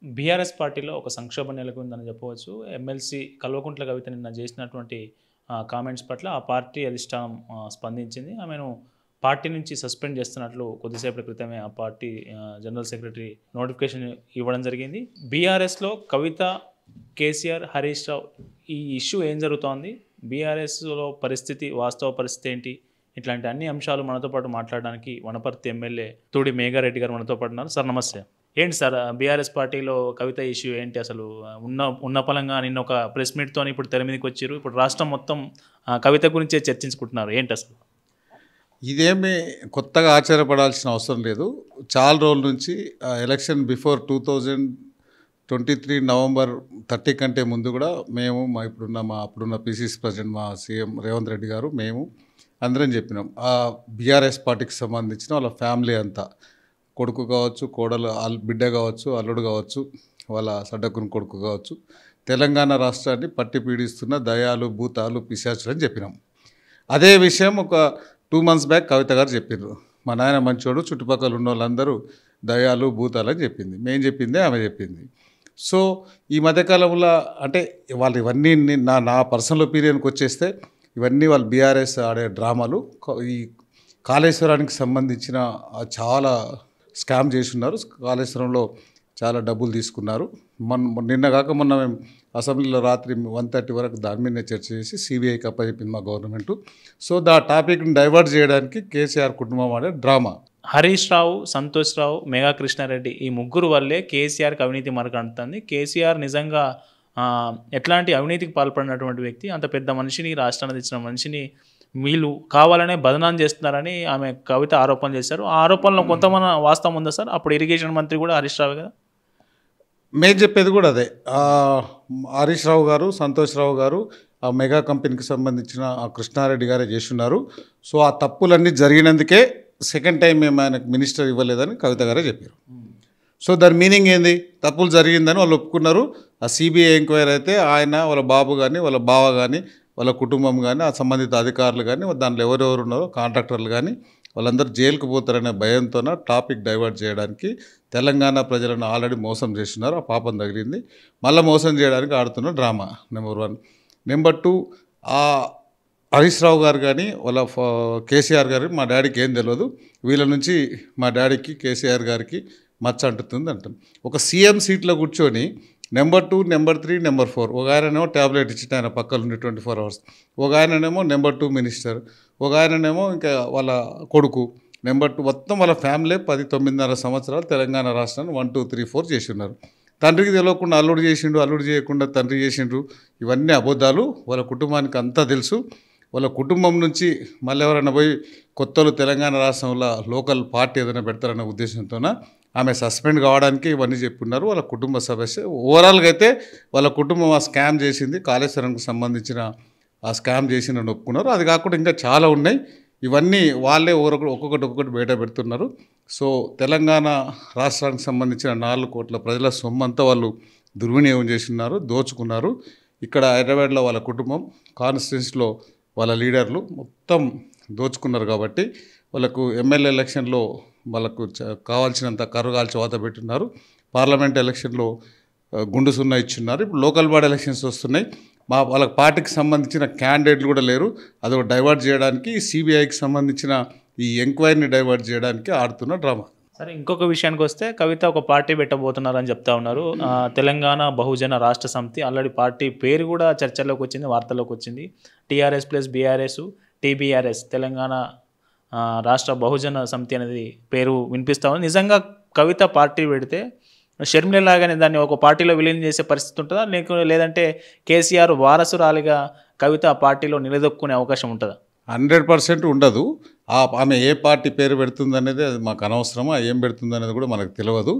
BRS పార్టీలో ఒక సంక్షోభం నెలకొందని చెప్పవచ్చు. ఎమ్మెల్సీ కల్వకుంట్ల కవిత నిన్న చేసినటువంటి కామెంట్స్ పట్ల ఆ పార్టీ అధిష్టానం స్పందించింది. ఆమెను పార్టీ నుంచి సస్పెండ్ చేస్తున్నట్లు కొద్దిసేపటి క్రితమే ఆ పార్టీ జనరల్ సెక్రటరీ నోటిఫికేషన్ ఇవ్వడం జరిగింది. బీఆర్ఎస్‌లో కవిత, కేసీఆర్, హరీష్ రావు ఈ ఇష్యూ ఏం జరుగుతోంది? బీఆర్ఎస్‌లో పరిస్థితి, వాస్తవ పరిస్థితి ఏంటి? ఇట్లాంటి అన్ని అంశాలు మనతో పాటు మాట్లాడడానికి వనపర్తి ఎమ్మెల్యే తూడి మేఘారెడ్డి గారు మనతో పాటు ఉన్నారు. సార్ నమస్తే. ఏంటి సార్ బీఆర్ఎస్ పార్టీలో కవిత ఇష్యూ ఏంటి అసలు? ఉన్న పలంగా నిన్న ఒక ప్రెస్ మీట్‌తోని ఇప్పుడు తెర మీదకి వచ్చిర్రు. ఇప్పుడు రాష్ట్రం మొత్తం కవిత గురించే చర్చించుకుంటున్నారు. ఏంటి అసలు? ఇదేమి కొత్తగా ఆశ్చర్యపడాల్సిన అవసరం లేదు. చాలా రోజుల నుంచి ఎలక్షన్ బిఫోర్ 2023 నవంబర్ 30 కంటే ముందు కూడా మేము అప్పుడున్న పిసిసి ప్రెసిడెంట్ మా సీఎం రేవంత్ రెడ్డి గారు మేము అందరం చెప్పినాం. ఆ బీఆర్ఎస్ పార్టీకి సంబంధించిన వాళ్ళ ఫ్యామిలీ అంతా, కొడుకు కావచ్చు, కోడలు బిడ్డ కావచ్చు, అల్లుడు కావచ్చు, వాళ్ళ సడ్డకుని కొడుకు కావచ్చు, తెలంగాణ రాష్ట్రాన్ని పట్టి పీడిస్తున్న దయాలు, భూతాలు, పిశాచులు అని చెప్పినాం. అదే విషయం ఒక 2 months బ్యాక్ కవిత గారు చెప్పారు. మా నాయన మంచోడు, చుట్టుపక్కల ఉన్న వాళ్ళందరూ దయాలు, భూతాలు అని చెప్పింది. మేము చెప్పిందే ఆమె చెప్పింది. సో ఈ మధ్యకాలంలో అంటే వాళ్ళు ఇవన్నీ నా పర్సనల్ ఒపీనియన్కి వచ్చేస్తే ఇవన్నీ వాళ్ళు బీఆర్ఎస్ ఆడే డ్రామాలు. ఈ కాళేశ్వరానికి సంబంధించిన చాలా స్కామ్ చేస్తున్నారు. కాళేశ్వరంలో చాలా డబ్బులు తీసుకున్నారు. నిన్న కాక మొన్న మేము అసెంబ్లీలో రాత్రి 1:30 వరకు దాని మీదనే చర్చ చేసి సిబిఐకి అప్పచెప్పింది మా గవర్నమెంట్. సో దా టాపిక్ని డైవర్ట్ చేయడానికి కేసీఆర్ కుటుంబం ఆడే డ్రామా. హరీష్ రావు, సంతోష్ రావు, మేఘా కృష్ణారెడ్డి ఈ ముగ్గురు వల్లే కేసీఆర్కి అవినీతి మరకంటుతుంది. కేసీఆర్ నిజంగా ఎట్లాంటి అవినీతికి పాల్పడినటువంటి వ్యక్తి, అంత పెద్ద మనిషిని, రాష్ట్రాన్ని తెచ్చిన మనిషిని వీళ్ళు కావాలనే బదనాం చేస్తున్నారని ఆమె కవిత ఆరోపణలు చేశారు. ఆ ఆరోపణలో కొంతమంది వాస్తవం ఉందా సార్? అప్పుడు ఇరిగేషన్ మంత్రి కూడా హరీష్ రావు కదా. మేము చెప్పేది కూడా అదే. హరీష్ రావు గారు, సంతోష్ రావు గారు ఆ మెగా కంపెనీకి సంబంధించిన ఆ కృష్ణారెడ్డి గారే చేస్తున్నారు. సో ఆ తప్పులన్నీ జరిగినందుకే సెకండ్ టైం మేము ఆయనకు మినిస్టర్ ఇవ్వలేదని కవిత గారే చెప్పారు. సో దాని మీనింగ్ ఏంది? తప్పులు జరిగిందని వాళ్ళు ఒప్పుకున్నారు. ఆ సిబిఐ ఎంక్వైరీ అయితే ఆయన, వాళ్ళ బాబు కానీ, వాళ్ళ బావ కానీ, వాళ్ళ కుటుంబం కానీ, ఆ సంబంధిత అధికారులు కానీ, దాంట్లో ఎవరెవరు ఉన్నారో కాంట్రాక్టర్లు కానీ వాళ్ళందరూ జైలుకు పోతారనే భయంతోన టాపిక్ డైవర్ట్ చేయడానికి తెలంగాణ ప్రజలను ఆల్రెడీ మోసం చేస్తున్నారు. ఆ పాపం తగిలింది. మళ్ళీ మోసం చేయడానికి ఆడుతున్న డ్రామా నెంబర్ 1. నెంబర్ 2, ఆ హరీష్ రావు గారు కానీ వాళ్ళ కేసీఆర్ గారు మా డాడీకి ఏం తెలియదు, వీళ్ళ నుంచి మా డాడీకి కేసీఆర్ గారికి మచ్చ అంటుతుంది అంటాం. ఒక సీఎం సీట్లో కూర్చొని నెంబర్ 2, నెంబర్ 3, నెంబర్ 4 ఒక ఆయననేమో ట్యాబ్లెట్ ఇచ్చిన ఆయన పక్కన ఉండి 24 hours, ఒక ఆయననేమో నెంబర్ 2 మినిస్టర్, ఒక ఆయననేమో ఇంకా వాళ్ళ కొడుకు నెంబర్ 2, మొత్తం వాళ్ళ ఫ్యామిలీ 9.5 సంవత్సరాలు తెలంగాణ రాష్ట్రాన్ని 1, 2, 3, 4 చేస్తున్నారు. తండ్రికి తెలియకుండా అల్లుడు చేసిండు, అల్లుడు చేయకుండా తండ్రి చేసిండ్రు. ఇవన్నీ అబద్ధాలు. వాళ్ళ కుటుంబానికి అంతా తెలుసు. వాళ్ళ కుటుంబం నుంచి మళ్ళీ ఎవరైనా పోయి కొత్తలు తెలంగాణ రాష్ట్రంలో లోకల్ పార్టీ ఏదైనా పెడతారనే ఉద్దేశంతోన ఆమె సస్పెండ్ కావడానికి ఇవన్నీ చెప్పున్నారు. వాళ్ళ కుటుంబ సమస్య ఓవరాల్గా అయితే వాళ్ళ కుటుంబం ఆ స్కామ్ చేసింది, కాళేశ్వరంకి సంబంధించిన ఆ స్కామ్ చేసిందని ఒప్పుకున్నారు. అది కాకుండా ఇంకా చాలా ఉన్నాయి. ఇవన్నీ వాళ్ళే ఒక్కొక్కటి బయట పెడుతున్నారు. సో తెలంగాణ రాష్ట్రానికి సంబంధించిన 4 కోట్ల ప్రజల సొమ్మంతా వాళ్ళు దుర్వినియోగం చేస్తున్నారు, దోచుకున్నారు. ఇక్కడ హైదరాబాద్లో వాళ్ళ కుటుంబం, కాన్స్టిట్యూన్సీలో వాళ్ళ లీడర్లు మొత్తం దోచుకున్నారు. కాబట్టి వాళ్ళకు ఎమ్మెల్యే ఎలక్షన్లో వాళ్ళకు కావాల్సినంత కర్రగాల్చి వాత పెట్టున్నారు. పార్లమెంట్ ఎలక్షన్లో గుండు సున్నా ఇచ్చున్నారు. ఇప్పుడు లోకల్ బాడీ ఎలక్షన్స్ వస్తున్నాయి. వాళ్ళ పార్టీకి సంబంధించిన క్యాండిడేట్లు కూడా లేరు. అది డైవర్ట్ చేయడానికి సిబిఐకి సంబంధించిన ఈ ఎంక్వైరీని డైవర్ట్ చేయడానికి ఆడుతున్న డ్రామా. సరే, ఇంకొక విషయానికి వస్తే కవిత ఒక పార్టీ పెట్టబోతున్నారని చెప్తా ఉన్నారు. తెలంగాణ బహుజన రాష్ట్ర సమితి. ఆల్రెడీ పార్టీ పేరు కూడా చర్చల్లోకి వచ్చింది, వార్తల్లోకి వచ్చింది. టీఆర్ఎస్ ప్లస్ బీఆర్ఎస్, టీబీఆర్ఎస్, తెలంగాణ రాష్ట్ర బహుజన సమితి అనేది పేరు వినిపిస్తూ ఉంది. నిజంగా కవిత పార్టీ పెడితే షర్మిల లాగానే దాన్ని ఒక పార్టీలో విలీనం చేసే పరిస్థితి ఉంటుందా? లేదంటే కేసీఆర్ వారసురాలిగా కవిత ఆ పార్టీలో నిలదొక్కునే అవకాశం ఉంటుందా? 100% ఉండదు. ఆమె ఏ పార్టీ పేరు పెడుతుంది అనేది అది మాకు అనవసరము. ఏం పెడుతుంది అనేది కూడా మనకు తెలియదు.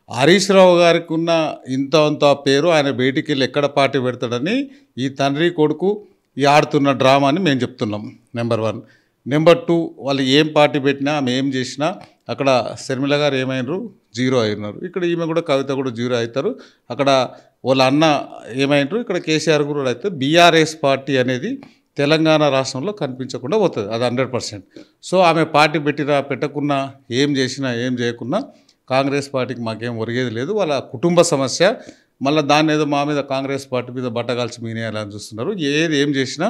హరీష్ రావు గారికి ఉన్న ఇంత పేరు ఆయన బయటికి వెళ్ళి ఎక్కడ పార్టీ పెడతాడని ఈ తండ్రి కొడుకు ఈ ఆడుతున్న డ్రామా అని మేము చెప్తున్నాం. నెంబర్ 1. నెంబర్ 2, వాళ్ళు ఏం పార్టీ పెట్టినా, ఆమె ఏం చేసినా అక్కడ షర్మిల గారు ఏమైనారు, 0 అయినారు. ఇక్కడ ఈమె కూడా కవిత కూడా 0 అవుతారు. అక్కడ వాళ్ళ అన్న ఏమైనారు, ఇక్కడ కేసీఆర్ కూడా అవుతారు. బీఆర్ఎస్ పార్టీ అనేది తెలంగాణ రాష్ట్రంలో కనిపించకుండా పోతుంది. అది 100%. సో ఆమె పార్టీ పెట్టినా పెట్టకున్నా, ఏం చేసినా ఏం చేయకున్నా కాంగ్రెస్ పార్టీకి మాకేం ఒరిగేది లేదు, వాళ్ళ కుటుంబ సమస్య. మళ్ళీ దాన్ని ఏదో మా మీద కాంగ్రెస్ పార్టీ మీద బట్టగాల్చి మీనేయాలని చూస్తున్నారు. ఏం చేసినా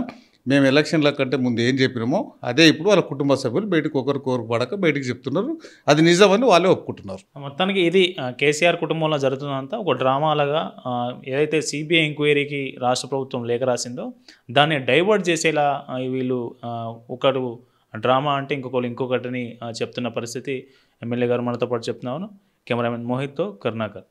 మేము ఎలక్షన్ల కంటే ముందు ఏం చెప్పినామో అదే ఇప్పుడు వాళ్ళ కుటుంబ సభ్యులు బయటకు ఒకరు పడక బయటికి చెప్తున్నారు. అది నిజమని వాళ్ళే ఒప్పుకుంటున్నారు. మొత్తానికి ఇది కేసీఆర్ కుటుంబంలో జరుగుతున్నంత ఒక డ్రామాలాగా ఏదైతే సిబిఐ ఎంక్వైరీకి రాష్ట్ర ప్రభుత్వం లేఖ రాసిందో దాన్ని డైవర్ట్ చేసేలా వీళ్ళు ఒకడు డ్రామా అంటే ఇంకొకటిని చెప్తున్న పరిస్థితి ఎమ్మెల్యే గారు మనతో పాటు చెప్తున్నాను. కెమెరామెన్ మోహిత్తో కరుణాకర్.